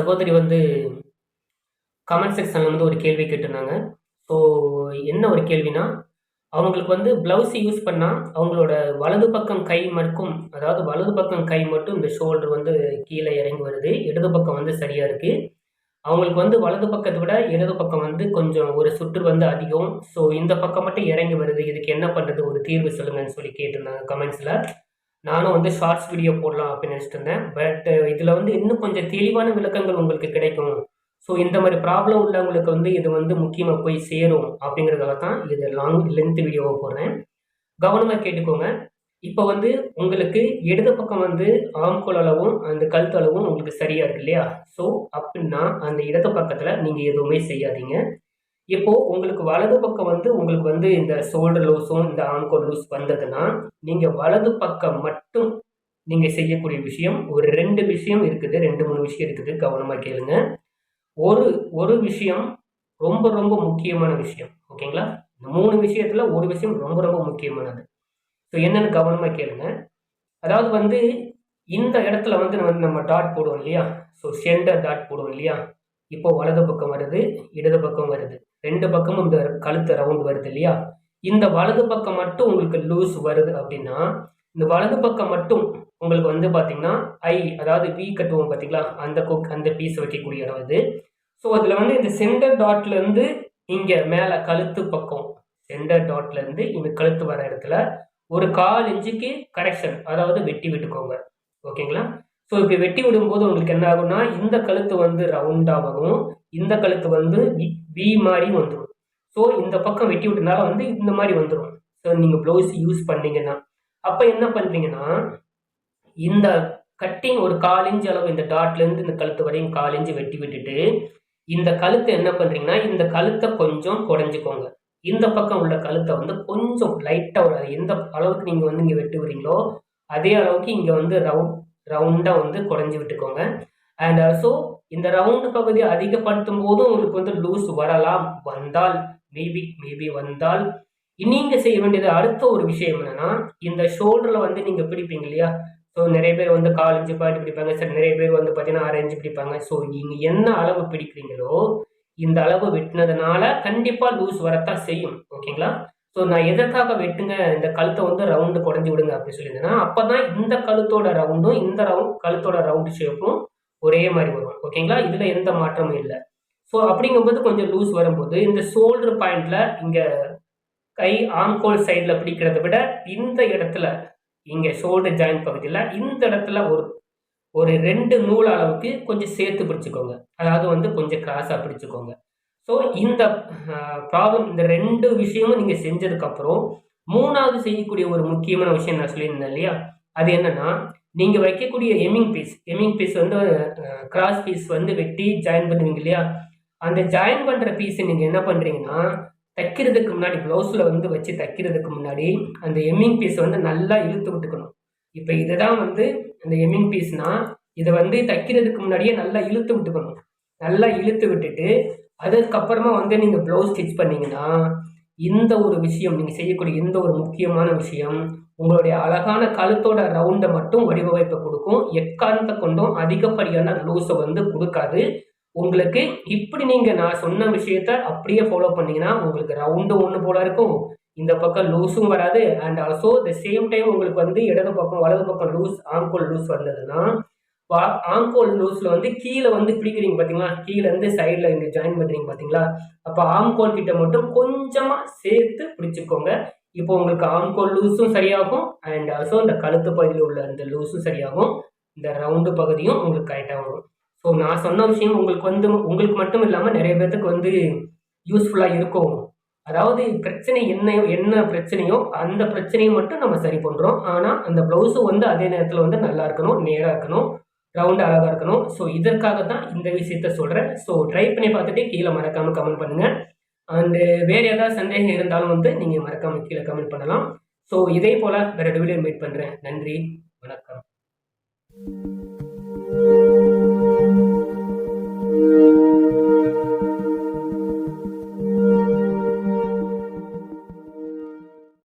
சகோதரி வந்து கமெண்ட் செக்ஷன்ல வந்து ஒரு கேள்வி கேட்டிருந்தாங்க. ஸோ என்ன ஒரு கேள்வினா, அவங்களுக்கு வந்து ப்ளவுஸ் யூஸ் பண்ணா, அவங்களோட வலது பக்கம் கை மட்டும் அதாவது வலது பக்கம் கை மட்டும் இந்த ஷோல்டர் வந்து கீழ இறங்கி வருது. இடது பக்கம் வந்து சரியா இருக்கு. அவங்களுக்கு வந்து வலது பக்கத்த விட இடது பக்கம் வந்து கொஞ்சம் ஒரு சுற்று வந்து அதிகம். ஸோ இந்த பக்கம் மட்டும் இறங்கி வருது. இதுக்கு என்ன பண்றது? ஒரு தீர்வு சொல்லுங்கன்னு சொல்லி கேட்டிருந்தாங்க கமெண்ட்ஸ்ல. நானும் வந்து ஷார்ட்ஸ் வீடியோ போடலாம் அப்படின்னு நினைச்சிட்டு இருந்தேன். பட் இதுல வந்து இன்னும் கொஞ்சம் தெளிவான விளக்கங்கள் உங்களுக்கு கிடைக்கும். ஸோ இந்த மாதிரி ப்ராப்ளம் உள்ளவங்களுக்கு வந்து இது வந்து முக்கியமா போய் சேரும் அப்படிங்கிறதுக்காக தான் இது லென்த் வீடியோவா போடுறேன். கவனமா கேட்டுக்கோங்க. இப்ப வந்து உங்களுக்கு இடது பக்கம் வந்து ஆம்கோல் அளவும், அந்த கழுத்து அளவும் உங்களுக்கு சரியா இருக்கு இல்லையா? ஸோ அப்டின்னா அந்த இடது பக்கத்துல நீங்க எதுவுமே செய்யாதீங்க. இப்போ உங்களுக்கு வலது பக்கம் வந்து உங்களுக்கு வந்து இந்த ஷோல்டர் லூஸும், இந்த ஆம்கோல் லூஸ் வந்ததுன்னா, நீங்க வலது பக்கம் மட்டும் நீங்க செய்யக்கூடிய விஷயம் ஒரு 2 விஷயம் இருக்குது. 2, 3 விஷயம் இருக்குது. கவனமா கேளுங்க. ஒரு ஒரு விஷயம் ரொம்ப ரொம்ப முக்கியமான விஷயம். ஓகேங்களா? இந்த 3 விஷயத்துல ஒரு விஷயம் ரொம்ப ரொம்ப முக்கியமானது. ஸோ என்னன்னு கவனமா கேளுங்க. அதாவது வந்து இந்த இடத்துல வந்து நம்ம டாட் போடுவோம் இல்லையா? ஸோ சென்டர் டாட் போடுவோம் இல்லையா? இப்போ வலது பக்கம் வருது, இடது பக்கம் வருது. 2 பக்கமும் இந்த கழுத்து ரவுண்ட் வருது இல்லையா? இந்த வலது பக்கம் மட்டும் உங்களுக்கு லூஸ் வருது அப்படின்னா, இந்த வலது பக்கம் மட்டும் உங்களுக்கு வந்து பார்த்தீங்கன்னா, அதாவது வி கட்டுவோம் பார்த்தீங்களா? அந்த பீஸ் வைக்கக்கூடிய இடம் இது. ஸோ அதில வந்து இந்த சென்டர் டாட்ல இருந்து இங்க மேல கழுத்து பக்கம், சென்டர் டாட்ல இருந்து இங்க கழுத்து வர இடத்துல ஒரு 1/4 இன்ச்சுக்கு கரெக்ஷன் அதாவது வெட்டி விட்டுக்கோங்க. ஓகேங்களா? ஸோ இப்படி வெட்டி விடும்போது உங்களுக்கு என்ன ஆகும்னா, இந்த கழுத்து வந்து ரவுண்டா வரும். இந்த கழுத்து வந்து வி மாரி வந்துரும். ஸோ இந்த பக்கம் வெட்டி விட்டனால வந்து இந்த மாரி வந்துரும். ஸோ நீங்க ப்ளவுஸ் யூஸ் பண்ணீங்கன்னா. அப்ப என்ன பண்றீங்கன்னா, இந்த கட்டிங் ஒரு 1/4 இன்ச் அளவு இந்த டாட்ல இருந்து இந்த கழுத்து வரையும் 1/4 இன்ச் வெட்டி விட்டுட்டு, இந்த கழுத்த என்ன பண்றீங்கன்னா, இந்த கழுத்த கொஞ்சம் குடைஞ்சுக்கோங்க. இந்த பக்கம் உள்ள கழுத்த வந்து கொஞ்சம் லைட்டா ஒரு எந்த அளவுக்கு நீங்க வந்து இங்க வெட்டி விடுறீங்களோ, அதே அளவுக்கு இங்க வந்து ரவுண்டா வந்து குடைஞ்சு விட்டுக்கோங்க. அண்ட் ஆல்சோ இந்த ரவுண்ட் பகுதியை அதிகப்படுத்தும் போதும் உங்களுக்கு வந்து லூஸ் வரலாம். மேபி வந்தால் நீங்க செய்ய வேண்டியது அடுத்த ஒரு விஷயம் என்னன்னா, இந்த ஷோல்டர்ல வந்து நீங்க பிடிப்பீங்க இல்லையா? ஸோ நிறைய பேர் வந்து 1/4 இன்ச் பாயிண்ட் பிடிப்பாங்க. சரி நிறைய பேர் வந்து பார்த்தீங்கன்னா 1/2 இன்ச் பிடிப்பாங்க. ஸோ நீங்க என்ன அளவு பிடிக்கிறீங்களோ, இந்த அளவு வெட்டினதுனால கண்டிப்பா லூஸ் வரத்தான் செய்யும். ஓகேங்களா? ஸோ நான் எதற்காக வெட்டுங்க, இந்த கழுத்த வந்து ரவுண்டு குடைஞ்சு விடுங்க அப்படின்னு சொல்லியிருந்தேன்னா, அப்பதான் இந்த கழுத்தோட ரவுண்டும், இந்த கழுத்தோட ரவுண்டு ஷேப்பும் ஒரே மாரி வரும். ஓகேங்களா? இதுல எந்த மாற்றமும் இல்ல. ஸோ அப்படிங்கும்போது கொஞ்சம் லூஸ் வரும்போது, இந்த ஷோல்டர் பாயிண்ட்ல இங்க கை ஆம்கோல் சைடுல பிடிக்கிறத விட, இந்த இடத்துல இங்க ஷோல்டர் ஜாயிண்ட் பகுதியில இந்த இடத்துல ஒரு ஒரு 2 நூல் அளவுக்கு கொஞ்சம் சேர்த்து பிடிச்சுக்கோங்க. அதாவது வந்து கொஞ்சம் கிராஸா பிடிச்சுக்கோங்க. ஸோ இந்த ப்ராப்ளம் இந்த 2 விஷயமும் நீங்க செஞ்சதுக்கப்புறம், 3வது செய்யக்கூடிய ஒரு முக்கியமான விஷயம் நான் சொல்லியிருந்தேன் இல்லையா? அது என்னன்னா, நீங்க வைக்கக்கூடிய எம்மிங் பீஸ் வந்து கிராஸ் பீஸ் வந்து வெட்டி ஜாயின் பண்ணுவீங்க இல்லையா? அந்த ஜாயின் பண்ற பீஸ நீங்க என்ன பண்றீங்கன்னா, தைக்கிறதுக்கு முன்னாடி ப்ளவுஸ்ல வந்து வச்சு தைக்கிறதுக்கு முன்னாடி, அந்த எம்மிங் பீஸ வந்து நல்லா இழுத்து விட்டுக்கணும். இப்ப இதுதான் வந்து அந்த எம்மிங் பீஸ்னா, இத வந்து தைக்கிறதுக்கு முன்னாடியே நல்லா இழுத்து விட்டுக்கணும். நல்லா இழுத்து விட்டுட்டு, அதுக்கப்புறமா வந்து நீங்க ப்ளவுஸ் ஸ்டிச் பண்ணீங்கன்னா, இந்த ஒரு விஷயம் நீங்க செய்யக்கூடிய இந்த ஒரு முக்கியமான விஷயம், உங்களுடைய அழகான கழுத்தோட ரவுண்ட மட்டும் வடிவமைப்பு குடுக்கும். எக்காரணத்த கொண்டும் அதிகப்படியான லூஸ வந்து குடுக்காது. உங்களுக்கு இப்படி நீங்க நான் சொன்ன விஷயத்த அப்படியே ஃபாலோ பண்ணீங்கன்னா, உங்களுக்கு ரவுண்டு ஒண்ணு போல இருக்கும். இந்த பக்கம் லூஸும் வராது. And also the same time உங்களுக்கு வந்து இடது பக்கம், வலது பக்கம் ஆம்கோல் லூஸ் வந்ததுன்னா, வ ஆம்கோல் லூஸ்ல வந்து கீழ வந்து பிடிக்கிறீங்க பார்த்தீங்களா? கீழ இருந்து சைடுல இங்க ஜாயின் பண்றீங்க பார்த்தீங்களா? அப்ப ஆம்கோல் கிட்ட மட்டும் கொஞ்சமா சேர்த்து பிடிச்சுக்கோங்க. இப்போ உங்களுக்கு ஆம்கோல் லூஸும் சரியாகும். அண்ட் ஆல்சோ இந்த கழுத்து பகுதியில உள்ள அந்த லூஸும் சரியாகும். இந்த ரவுண்டு பகுதியும் உங்களுக்கு கரெக்ட்டா வரும். ஸோ நான் சொன்ன விஷயம் உங்களுக்கு வந்து உங்களுக்கு மட்டும் இல்லாம நெறைய பேத்துக்கு வந்து யூஸ்ஃபுல்லா இருக்கும். அதாவது பிரச்சனை என்ன பிரச்சனையோ, அந்த பிரச்சனைய மட்டும் நம்ம சரி பண்றோம். ஆனா, அந்த ப்ளவுஸும் வந்து அதே நேரத்துல வந்து நல்லா இருக்கணும், நேரா இருக்கணும், ரவுண்ட் அழகா இருக்கணும். ஸோ இதற்காக தான் இந்த விஷயத்த சொல்றேன். ஸோ ட்ரை பண்ணி பார்த்துட்டு கீழ மறக்காம கமெண்ட் பண்ணுங்க. அண்ட் வேற ஏதாவது சந்தேகம் இருந்தாலும் வந்து நீங்க மறக்காம கீழ கமெண்ட் பண்ணலாம். ஸோ இதே போல வேற வீடியோ மீட் பண்றேன். நன்றி, வணக்கம்.